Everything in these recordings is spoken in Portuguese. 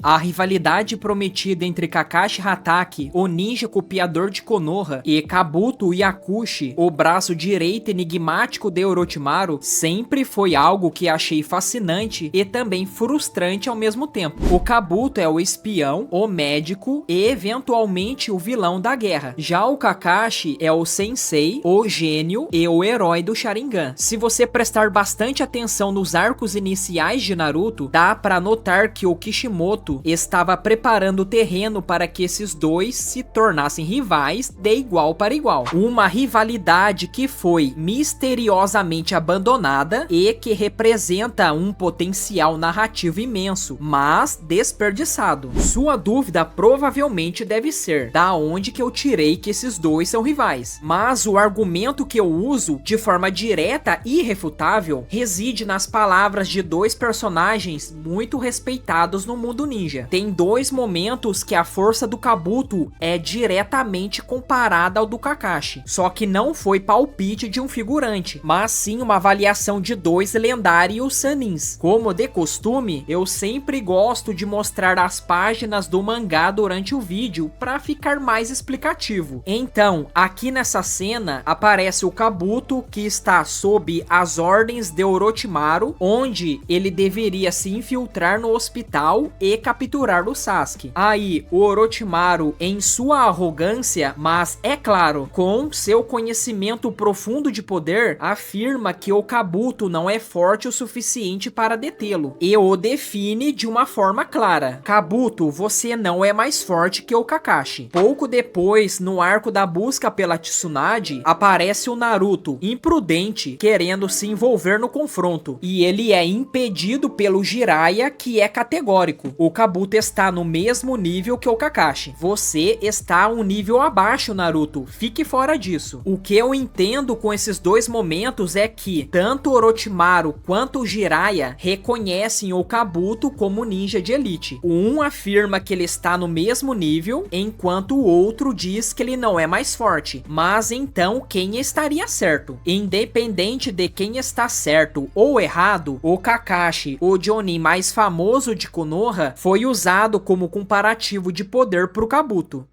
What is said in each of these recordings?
A rivalidade prometida entre Kakashi Hatake, o ninja copiador de Konoha, e Kabuto Yakushi, o braço direito enigmático de Orochimaru, sempre foi algo que achei fascinante e também frustrante ao mesmo tempo. O Kabuto é o espião, o médico e eventualmente o vilão da guerra. Já o Kakashi é o sensei, o gênio e o herói do Sharingan. Se você prestar bastante atenção nos arcos iniciais de Naruto, dá pra notar que o Kishimoto estava preparando o terreno para que esses dois se tornassem rivais de igual para igual. Uma rivalidade que foi misteriosamente abandonada e que representa um potencial narrativo imenso, mas desperdiçado. Sua dúvida provavelmente deve ser: da onde que eu tirei que esses dois são rivais? Mas o argumento que eu uso de forma direta e irrefutável reside nas palavras de dois personagens muito respeitados no mundo ninja. Tem dois momentos que a força do Kabuto é diretamente comparada ao do Kakashi, só que não foi palpite de um figurante, mas sim uma avaliação de dois lendários sanins. Como de costume, eu sempre gosto de mostrar as páginas do mangá durante o vídeo para ficar mais explicativo. Então, aqui nessa cena aparece o Kabuto, que está sob as ordens de Orochimaru, onde ele deveria se infiltrar no hospital e capturar o Sasuke. Aí o Orochimaru, em sua arrogância, mas é claro, com seu conhecimento profundo de poder, afirma que o Kabuto não é forte o suficiente para detê-lo e o define de uma forma clara: Kabuto, você não é mais forte que o Kakashi. Pouco depois, no arco da busca pela Tsunade, aparece o Naruto, imprudente, querendo se envolver no confronto, e ele é impedido pelo Jiraiya, que é categórico: o Kabuto está no mesmo nível que o Kakashi. Você está um nível abaixo, Naruto. Fique fora disso. O que eu entendo com esses dois momentos é que tanto Orochimaru quanto o Jiraiya reconhecem o Kabuto como ninja de elite. Um afirma que ele está no mesmo nível, enquanto o outro diz que ele não é mais forte. Mas então, quem estaria certo? Independente de quem está certo ou errado, o Kakashi, o Jonin mais famoso de Konoha, foi usado como comparativo de poder pro Kabuto.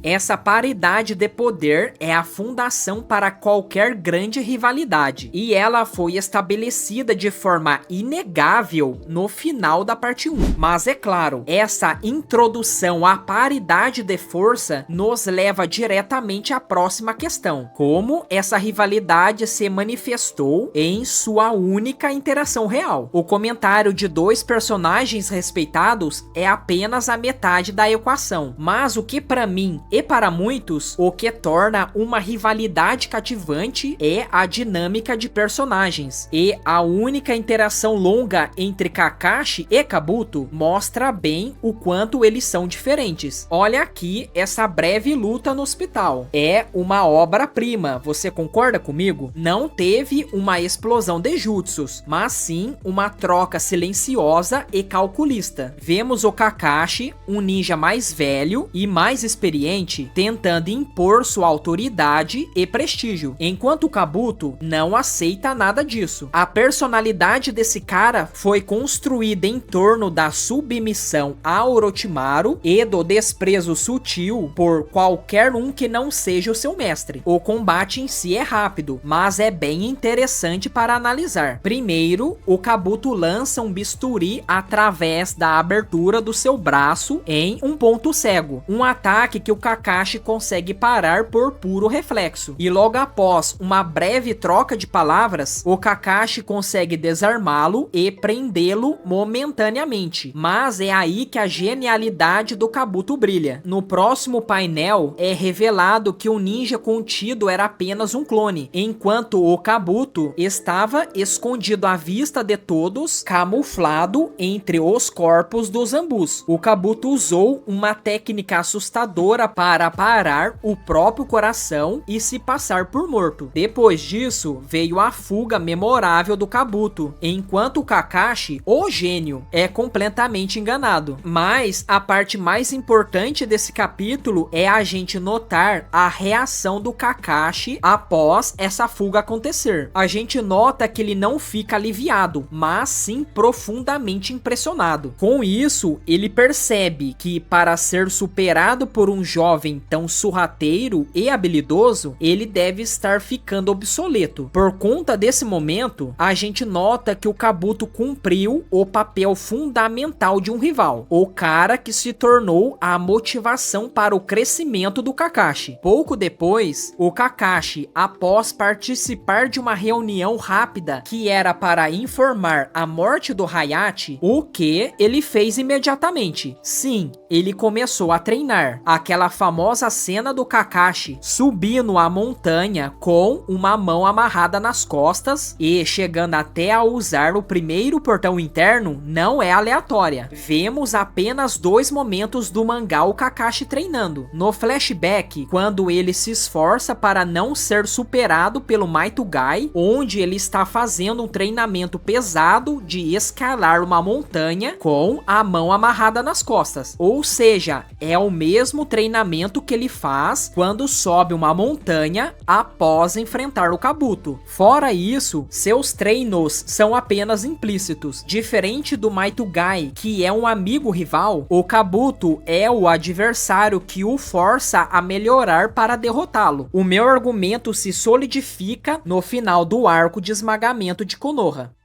Essa paridade de poder é a fundação para qualquer grande rivalidade, e ela foi estabelecida de forma inegável no final da parte 1. Mas é claro, essa introdução à paridade de força nos leva diretamente à próxima questão: como essa rivalidade se manifestou em sua única interação real? O comentário de dois personagens respeitados é apenas a metade da equação, mas o que para mim e para muitos, o que torna uma rivalidade cativante é a dinâmica de personagens, e a única interação longa entre Kakashi e Kabuto mostra bem o quanto eles são diferentes. Olha aqui essa breve luta no hospital. É uma obra-prima, você concorda comigo? Não teve uma explosão de jutsus, mas sim uma troca silenciosa e calculista. Vemos o Kakashi, um ninja mais velho e mais experiente, tentando impor sua autoridade e prestígio, enquanto o Kabuto não aceita nada disso. A personalidade desse cara foi construída em torno da submissão a Orochimaru e do desprezo sutil por qualquer um que não seja o seu mestre. O combate em si é rápido, mas é bem interessante para analisar. Primeiro, o Kabuto lança um bisturi através da abertura do seu braço em um ponto cego, um ataque que o Kakashi consegue parar por puro reflexo. E logo após uma breve troca de palavras, o Kakashi consegue desarmá-lo e prendê-lo momentaneamente. Mas é aí que a genialidade do Kabuto brilha. No próximo painel é revelado que o ninja contido era apenas um clone, enquanto o Kabuto estava escondido à vista de todos, camuflado entre os corpos dos Zambus. O Kabuto usou uma técnica assustadora para parar o próprio coração e se passar por morto. Depois disso, veio a fuga memorável do Kabuto, enquanto o Kakashi, o gênio, é completamente enganado. Mas a parte mais importante desse capítulo é a gente notar a reação do Kakashi após essa fuga acontecer. A gente nota que ele não fica aliviado, mas sim profundamente impressionado. Com isso, ele percebe que para ser superado por um jovem tão sorrateiro e habilidoso, ele deve estar ficando obsoleto. Por conta desse momento, a gente nota que o Kabuto cumpriu o papel fundamental de um rival, o cara que se tornou a motivação para o crescimento do Kakashi. Pouco depois, o Kakashi, após participar de uma reunião rápida que era para informar a morte do Hayate, o que ele fez imediatamente? Sim, ele começou a treinar. Aquela famosa cena do Kakashi subindo a montanha com uma mão amarrada nas costas e chegando até a usar o primeiro portão interno não é aleatória. Vemos apenas 2 momentos do mangá o Kakashi treinando. No flashback, quando ele se esforça para não ser superado pelo Maitugai, onde ele está fazendo um treinamento pesado de escalar uma montanha com a mão amarrada nas costas. Ou seja, é o mesmo treinamento que ele faz quando sobe uma montanha após enfrentar o Kabuto. Fora isso, seus treinos são apenas implícitos. Diferente do Maitugai, que é um amigo rival, o Kabuto é o adversário que o força a melhorar para derrotá-lo. O meu argumento se solidifica no final do arco de esmagamento de Konoha.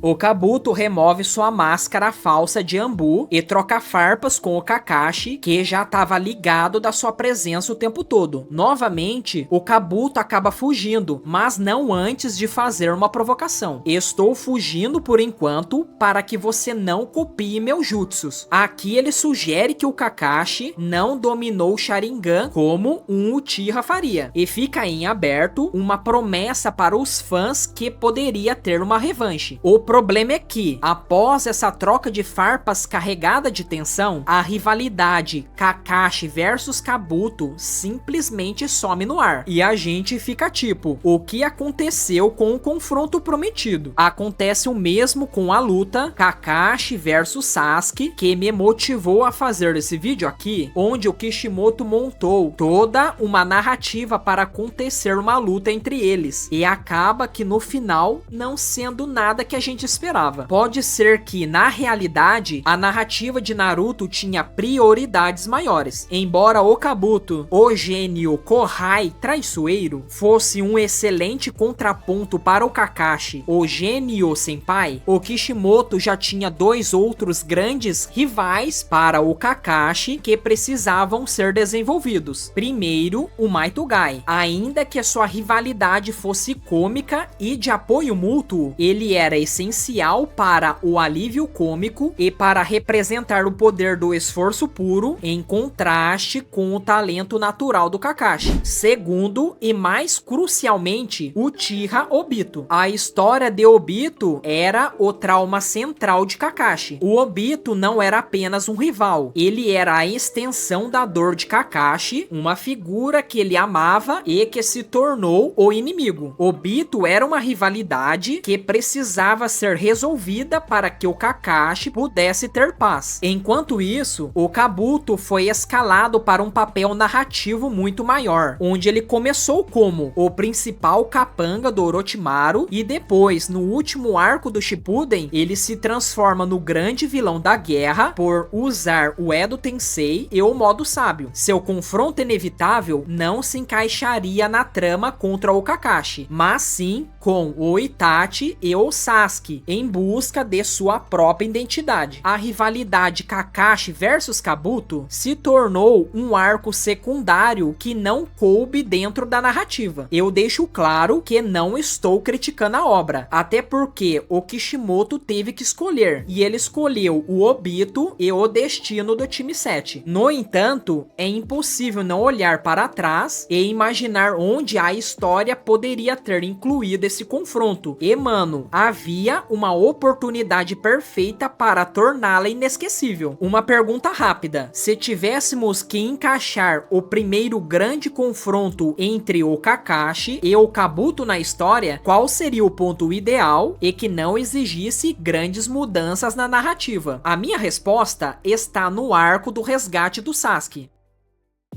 O Kabuto remove sua máscara falsa de Anbu e troca farpas com o Kakashi, que já estava ligado da sua presença o tempo todo. Novamente, o Kabuto acaba fugindo, mas não antes de fazer uma provocação. Estou fugindo por enquanto para que você não copie meus jutsus. Aqui ele sugere que o Kakashi não dominou o Sharingan como um Uchiha faria, e fica em aberto uma promessa para os fãs que poderia ter uma revanche. O problema é que, após essa troca de farpas carregada de tensão, a rivalidade Kakashi versus Kabuto simplesmente some no ar. E a gente fica tipo, o que aconteceu com o confronto prometido? Acontece o mesmo com a luta Kakashi versus Sasuke, que me motivou a fazer esse vídeo aqui, onde o Kishimoto montou toda uma narrativa para acontecer uma luta entre eles. E acaba que no final não sendo nada que a gente esperava. Pode ser que, na realidade, a narrativa de Naruto tinha prioridades maiores. Embora o Kabuto, o gênio Kohai traiçoeiro, fosse um excelente contraponto para o Kakashi, o gênio senpai, o Kishimoto já tinha 2 outros grandes rivais para o Kakashi que precisavam ser desenvolvidos. Primeiro, o Maitugai. Ainda que a sua rivalidade fosse cômica e de apoio mútuo, ele era essencial para o alívio cômico e para representar o poder do esforço puro em contraste com o talento natural do Kakashi. Segundo, e mais crucialmente, Uchiha Obito. A história de Obito era o trauma central de Kakashi. O Obito não era apenas um rival, ele era a extensão da dor de Kakashi, uma figura que ele amava e que se tornou o inimigo. Obito era uma rivalidade que precisava ser resolvida para que o Kakashi pudesse ter paz. Enquanto isso, o Kabuto foi escalado para um papel narrativo muito maior, onde ele começou como o principal capanga do Orochimaru e depois, no último arco do Shippuden, ele se transforma no grande vilão da guerra por usar o Edo Tensei e o modo sábio. Seu confronto inevitável não se encaixaria na trama contra o Kakashi, mas sim com o Itachi e o Sasuke, em busca de sua própria identidade. A rivalidade Kakashi versus Kabuto se tornou um arco secundário que não coube dentro da narrativa. Eu deixo claro que não estou criticando a obra, até porque o Kishimoto teve que escolher, e ele escolheu o Obito e o destino do time 7. No entanto, é impossível não olhar para trás e imaginar onde a história poderia ter incluído esse confronto. E, mano, havia uma oportunidade perfeita para torná-la inesquecível. Uma pergunta rápida: se tivéssemos que encaixar o primeiro grande confronto entre o Kakashi e o Kabuto na história, qual seria o ponto ideal e que não exigisse grandes mudanças na narrativa? A minha resposta está no arco do resgate do Sasuke.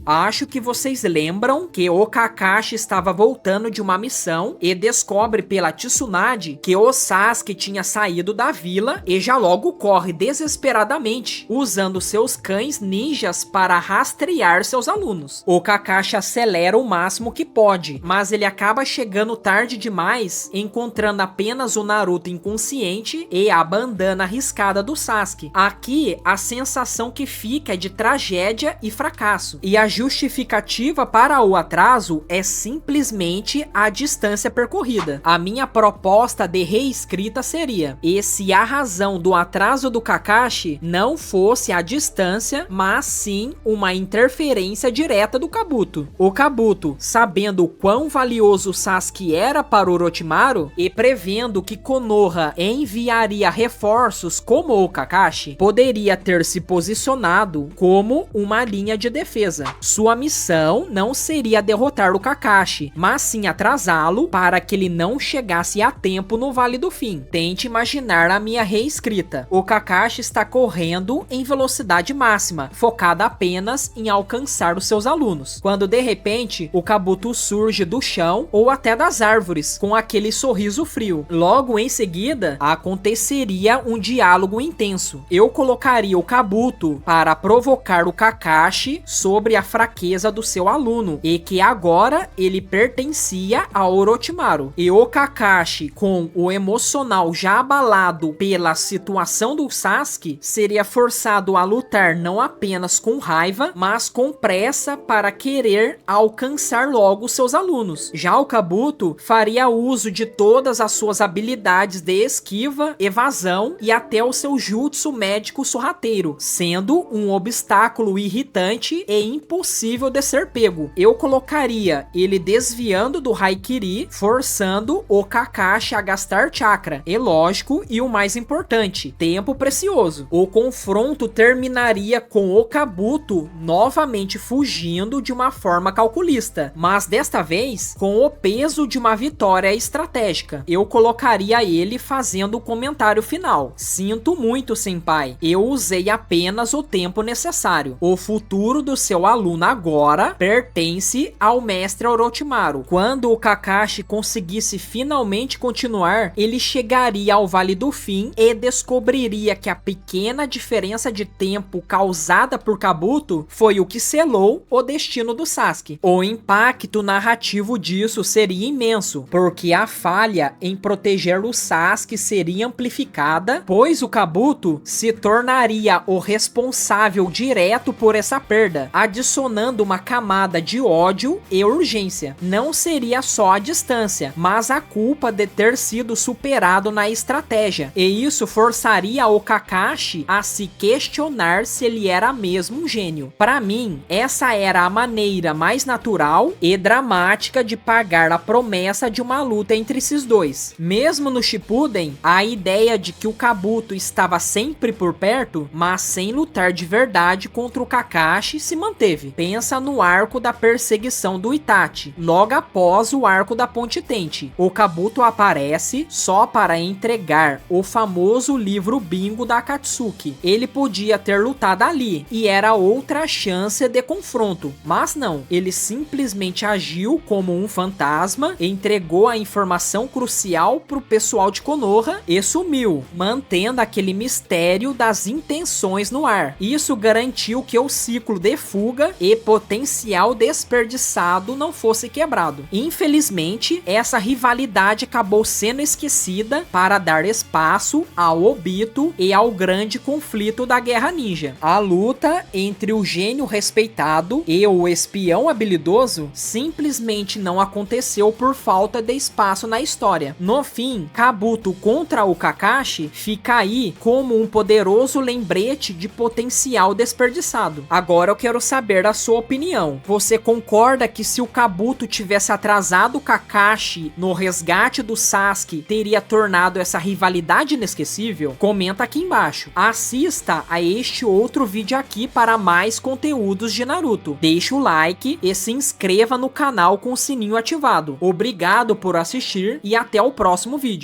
Acho que vocês lembram que o Kakashi estava voltando de uma missão e descobre pela Tsunade que o Sasuke tinha saído da vila e já logo corre desesperadamente, usando seus cães ninjas para rastrear seus alunos. O Kakashi acelera o máximo que pode, mas ele acaba chegando tarde demais, encontrando apenas o Naruto inconsciente e a bandana riscada do Sasuke. Aqui, a sensação que fica é de tragédia e fracasso, e a justificativa para o atraso é simplesmente a distância percorrida. A minha proposta de reescrita seria: e se a razão do atraso do Kakashi não fosse a distância, mas sim uma interferência direta do Kabuto. O Kabuto, sabendo o quão valioso Sasuke era para Orochimaru e prevendo que Konoha enviaria reforços como o Kakashi, poderia ter se posicionado como uma linha de defesa. Sua missão não seria derrotar o Kakashi, mas sim atrasá-lo para que ele não chegasse a tempo no Vale do Fim. Tente imaginar a minha reescrita. O Kakashi está correndo em velocidade máxima, focada apenas em alcançar os seus alunos, quando de repente o Kabuto surge do chão ou até das árvores, com aquele sorriso frio. Logo em seguida, aconteceria um diálogo intenso. Eu colocaria o Kabuto para provocar o Kakashi sobre a fraqueza do seu aluno, e que agora ele pertencia a Orochimaru. E o Kakashi, com o emocional já abalado pela situação do Sasuke, seria forçado a lutar não apenas com raiva, mas com pressa para querer alcançar logo seus alunos. Já o Kabuto faria uso de todas as suas habilidades de esquiva, evasão e até o seu jutsu médico sorrateiro, sendo um obstáculo irritante e impossível de ser pego. Eu colocaria ele desviando do Haikiri, forçando o Kakashi a gastar chakra. E lógico, e o mais importante, tempo precioso. O confronto terminaria com o Kabuto novamente fugindo de uma forma calculista, mas desta vez com o peso de uma vitória estratégica. Eu colocaria ele fazendo o comentário final: sinto muito, senpai, eu usei apenas o tempo necessário. O futuro do seu aluno agora pertence ao mestre Orochimaru. Quando o Kakashi conseguisse finalmente continuar, ele chegaria ao Vale do Fim e descobriria que a pequena diferença de tempo causada por Kabuto foi o que selou o destino do Sasuke. O impacto narrativo disso seria imenso, porque a falha em proteger o Sasuke seria amplificada, pois o Kabuto se tornaria o responsável direto por essa perda, adicionando uma camada de ódio e urgência. Não seria só a distância, mas a culpa de ter sido superado na estratégia, e isso forçaria o Kakashi a se questionar se ele era mesmo um gênio. Para mim, essa era a maneira mais natural e dramática de pagar a promessa de uma luta entre esses dois. Mesmo no Shippuden, a ideia de que o Kabuto estava sempre por perto, mas sem lutar de verdade contra o Kakashi, se manteve. Pensa no arco da perseguição do Itachi, logo após o arco da Ponte Tente. O Kabuto aparece só para entregar o famoso livro bingo da Akatsuki. Ele podia ter lutado ali, e era outra chance de confronto, mas não. Ele simplesmente agiu como um fantasma, entregou a informação crucial pro pessoal de Konoha e sumiu, mantendo aquele mistério das intenções no ar. Isso garantiu que o ciclo de fuga e potencial desperdiçado não fosse quebrado. Infelizmente, essa rivalidade acabou sendo esquecida para dar espaço ao Obito e ao grande conflito da Guerra Ninja. A luta entre o gênio respeitado e o espião habilidoso simplesmente não aconteceu por falta de espaço na história. No fim, Kabuto contra o Kakashi fica aí como um poderoso lembrete de potencial desperdiçado. Agora eu quero saber saber a sua opinião. Você concorda que se o Kabuto tivesse atrasado o Kakashi no resgate do Sasuke, teria tornado essa rivalidade inesquecível? Comenta aqui embaixo. Assista a este outro vídeo aqui para mais conteúdos de Naruto. Deixe o like e se inscreva no canal com o sininho ativado. Obrigado por assistir e até o próximo vídeo.